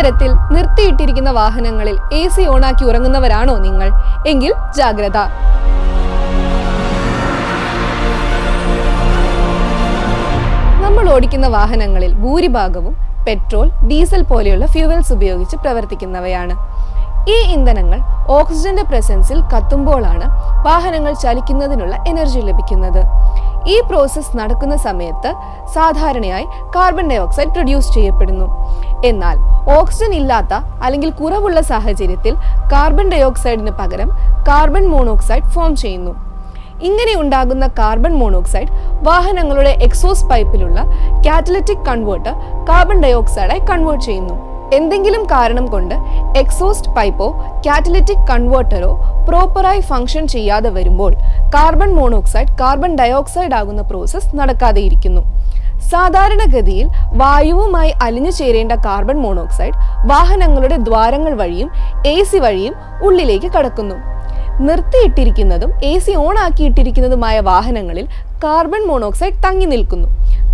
ഇത്തരത്തിൽ നിർത്തിയിട്ടിരിക്കുന്ന വാഹനങ്ങളിൽ AC ഓണാക്കി ഉറങ്ങുന്നവരാണോ നിങ്ങൾ? എങ്കിൽ ജാഗ്രത. നമ്മൾ ഓടിക്കുന്ന വാഹനങ്ങളിൽ ഭൂരിഭാഗവും പെട്രോൾ, ഡീസൽ പോലെയുള്ള ഫ്യൂവൽസ് ഉപയോഗിച്ച് പ്രവർത്തിക്കുന്നവയാണ്. ഈ ഇന്ധനങ്ങൾ ഓക്സിജന്റെ പ്രസൻസിൽ കത്തുമ്പോഴാണ് വാഹനങ്ങൾ ചലിക്കുന്നതിനുള്ള എനർജി ലഭിക്കുന്നത്. ഈ പ്രോസസ്സ് നടക്കുന്ന സമയത്ത് സാധാരണയായി കാർബൺ ഡൈ ഓക്സൈഡ് പ്രൊഡ്യൂസ് ചെയ്യപ്പെടുന്നു. എന്നാൽ ഓക്സിജൻ ഇല്ലാത്ത അല്ലെങ്കിൽ കുറവുള്ള സാഹചര്യത്തിൽ കാർബൺ ഡൈ ഓക്സൈഡിന് പകരം കാർബൺ മോണോക്സൈഡ് ഫോം ചെയ്യുന്നു. ഇങ്ങനെ ഉണ്ടാകുന്ന കാർബൺ മോണോക്സൈഡ് വാഹനങ്ങളുടെ എക്സോസ്റ്റ് പൈപ്പിലുള്ള കാറ്റലിറ്റിക് കൺവേർട്ടർ കാർബൺ ഡൈ ഓക്സൈഡായി കൺവേർട്ട് ചെയ്യുന്നു. എന്തെങ്കിലും കാരണം കൊണ്ട് എക്സോസ്റ്റ് പൈപ്പോ കാറ്റലിറ്റിക് കൺവേർട്ടറോ പ്രോപ്പറായി ഫംഗ്ഷൻ ചെയ്യാതെ വരുമ്പോൾ കാർബൺ മോണോക്സൈഡ് കാർബൺ ഡയോക്സൈഡ് ആകുന്ന പ്രോസസ്സ് നടക്കാതെയിരിക്കുന്നു. സാധാരണഗതിയിൽ വായുവുമായി അലിഞ്ഞു ചേരേണ്ട കാർബൺ മോണോക്സൈഡ് വാഹനങ്ങളുടെ ദ്വാരങ്ങൾ വഴിയും AC വഴിയും ഉള്ളിലേക്ക് കടക്കുന്നു. നിർത്തിയിട്ടിരിക്കുന്നതും AC ഓൺ ആക്കിയിട്ടിരിക്കുന്നതുമായ വാഹനങ്ങളിൽ കാർബൺ മോണോക്സൈഡ് തങ്ങി നിൽക്കുന്നു.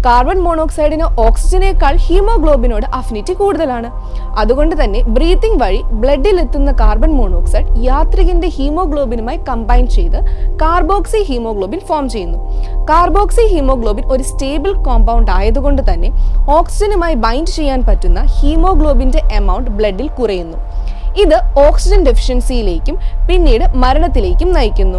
കാർബൺ മോണോക്സൈഡിന് ഓക്സിജനേക്കാൾ ഹീമോഗ്ലോബിനോട് അഫിനിറ്റി കൂടുതലാണ്. അതുകൊണ്ട് തന്നെ ബ്രീത്തിങ് വഴി ബ്ലഡിൽ എത്തുന്ന കാർബൺ മോണോക്സൈഡ് യാത്രികന്റെ ഹീമോഗ്ലോബിനുമായി കമ്പൈൻ ചെയ്ത് കാർബോക്സി ഹീമോഗ്ലോബിൻ ഫോം ചെയ്യുന്നു. കാർബോക്സി ഹീമോഗ്ലോബിൻ ഒരു സ്റ്റേബിൾ കോമ്പൗണ്ട് ആയതുകൊണ്ട് തന്നെ ഓക്സിജനുമായി ബൈൻഡ് ചെയ്യാൻ പറ്റുന്ന ഹീമോഗ്ലോബിന്റെ എമൗണ്ട് ബ്ലഡിൽ കുറയുന്നു. ഇത് ഓക്സിജൻ ഡെഫിഷ്യൻസിയിലേക്കും പിന്നീട് മരണത്തിലേക്കും നയിക്കുന്നു.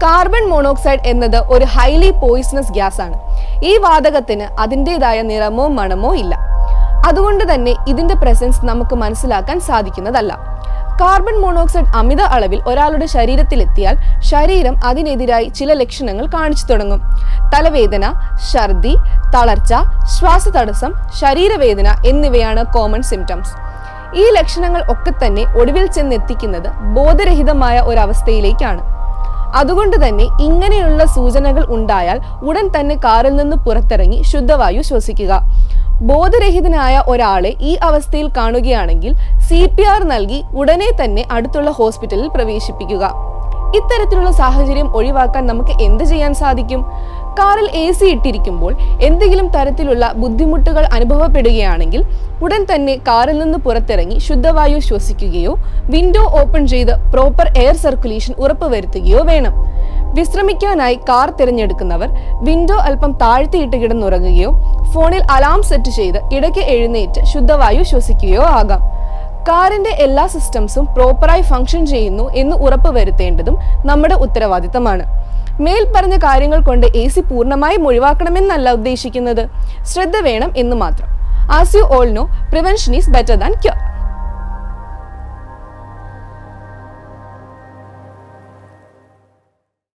കാർബൺ മോണോക്സൈഡ് എന്നത് ഒരു ഹൈലി പോയിസണസ് ഗ്യാസ് ആണ്. ഈ വാതകത്തിന് അതിൻ്റെതായ നിറമോ മണമോ ഇല്ല. അതുകൊണ്ട് തന്നെ ഇതിന്റെ പ്രസൻസ് നമുക്ക് മനസ്സിലാക്കാൻ സാധിക്കുന്നതല്ല. കാർബൺ മോണോക്സൈഡ് അമിത അളവിൽ ഒരാളുടെ ശരീരത്തിലെത്തിയാൽ ശരീരം അതിനെതിരായി ചില ലക്ഷണങ്ങൾ കാണിച്ചു തുടങ്ങും. തലവേദന, ഛർദി, തളർച്ച, ശ്വാസതടസ്സം, ശരീരവേദന എന്നിവയാണ് കോമൺ സിംറ്റംസ്. ഈ ലക്ഷണങ്ങൾ ഒക്കെ തന്നെ ഒടുവിൽ ചെന്നെത്തിക്കുന്നത് ബോധരഹിതമായ ഒരവസ്ഥയിലേക്കാണ്. അതുകൊണ്ട് തന്നെ ഇങ്ങനെയുള്ള സൂചനകൾ ഉണ്ടായാൽ ഉടൻ തന്നെ കാറിൽ നിന്ന് പുറത്തിറങ്ങി ശുദ്ധവായു ശ്വസിക്കുക. ബോധരഹിതനായ ഒരാളെ ഈ അവസ്ഥയിൽ കാണുകയാണെങ്കിൽ CPR നൽകി ഉടനെ തന്നെ അടുത്തുള്ള ഹോസ്പിറ്റലിൽ പ്രവേശിപ്പിക്കുക. ഇത്തരത്തിലുള്ള സാഹചര്യം ഒഴിവാക്കാൻ നമുക്ക് എന്ത് ചെയ്യാൻ സാധിക്കും? കാറിൽ AC ഇട്ടിരിക്കുമ്പോൾ എന്തെങ്കിലും തരത്തിലുള്ള ബുദ്ധിമുട്ടുകൾ അനുഭവപ്പെടുകയാണെങ്കിൽ ഉടൻ തന്നെ കാറിൽ നിന്ന് പുറത്തിറങ്ങി ശുദ്ധവായു ശ്വസിക്കുകയോ വിൻഡോ ഓപ്പൺ ചെയ്ത് പ്രോപ്പർ എയർ സർക്കുലേഷൻ ഉറപ്പുവരുത്തുകയോ വേണം. വിശ്രമിക്കാനായി കാർ തിരഞ്ഞെടുക്കുന്നവർ വിൻഡോ അല്പം താഴ്ത്തിയിട്ട് കിടന്നുറങ്ങുകയോ ഫോണിൽ അലാം സെറ്റ് ചെയ്ത് ഇടയ്ക്ക് എഴുന്നേറ്റ് ശുദ്ധവായു ശ്വസിക്കുകയോ ആകാം. കാറിന്റെ എല്ലാ സിസ്റ്റംസും പ്രോപ്പറായി ഫംഗ്ഷൻ ചെയ്യുന്നു എന്ന് ഉറപ്പുവരുത്തേണ്ടതും നമ്മുടെ ഉത്തരവാദിത്തമാണ്. മേൽ പറഞ്ഞ കാര്യങ്ങൾ കൊണ്ട് AC പൂർണ്ണമായും ഒഴിവാക്കണമെന്നല്ല ഉദ്ദേശിക്കുന്നത്. ശ്രദ്ധ വേണം എന്ന് മാത്രം. As you all know, prevention is better than cure.